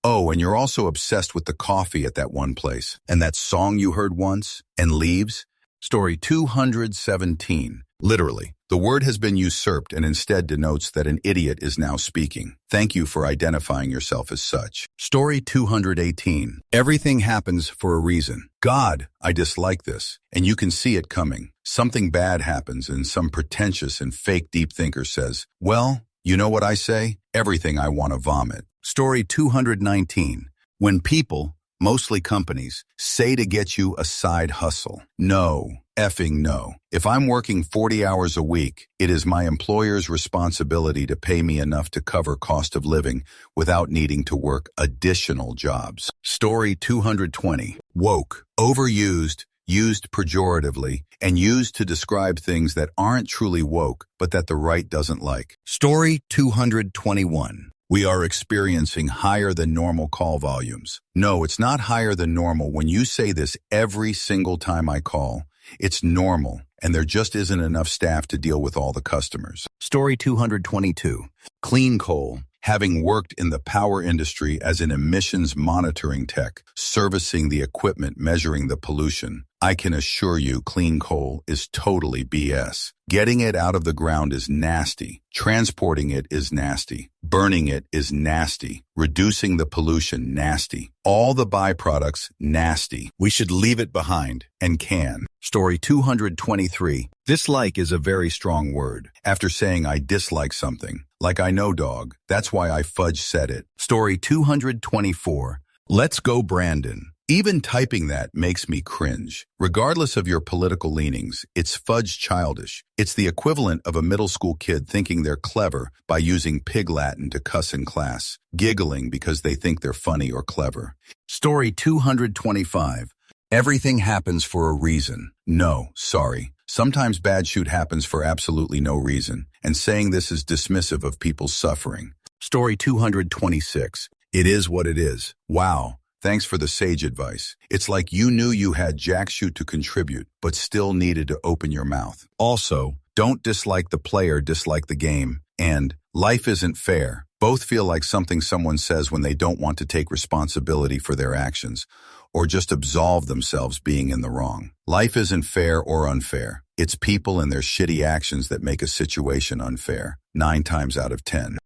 Oh, and you're also obsessed with the coffee at that one place. And that song you heard once? And leaves? Story 217. Literally, the word has been usurped and instead denotes that an idiot is now speaking. Thank you for identifying yourself as such. Story 218. Everything happens for a reason. God, I dislike this. And you can see it coming. Something bad happens and some pretentious and fake deep thinker says, well, you know what I say? Everything I want to vomit. Story 219. When people, mostly companies, say to get you a side hustle. No, effing no. If I'm working 40 hours a week, it is my employer's responsibility to pay me enough to cover cost of living without needing to work additional jobs. Story 220. Woke, overused, used pejoratively, and used to describe things that aren't truly woke, but that the right doesn't like. Story 221. We are experiencing higher than normal call volumes. No, it's not higher than normal when you say this every single time I call. It's normal, and there just isn't enough staff to deal with all the customers. Story 222. Clean coal. Having worked in the power industry as an emissions monitoring tech, servicing the equipment measuring the pollution, I can assure you clean coal is totally BS. Getting it out of the ground is nasty. Transporting it is nasty. Burning it is nasty. Reducing the pollution, nasty. All the byproducts, nasty. We should leave it behind, and can. Story 223. Dislike is a very strong word. After saying I dislike something, like I know dog, that's why I fudge said it. Story 224. Let's go Brandon. Even typing that makes me cringe. Regardless of your political leanings, it's fudge childish. It's the equivalent of a middle school kid thinking they're clever by using pig Latin to cuss in class, giggling because they think they're funny or clever. Story 225. Everything happens for a reason. No, sorry. Sometimes bad shoot happens for absolutely no reason, and saying this is dismissive of people's suffering. Story 226. It is what it is. Wow. Thanks for the sage advice. It's like you knew you had jack shoot to contribute, but still needed to open your mouth. Also, don't dislike the player, dislike the game. And life isn't fair. Both feel like something someone says when they don't want to take responsibility for their actions, or just absolve themselves being in the wrong. Life isn't fair or unfair. It's people and their shitty actions that make a situation unfair, 9 times out of 10.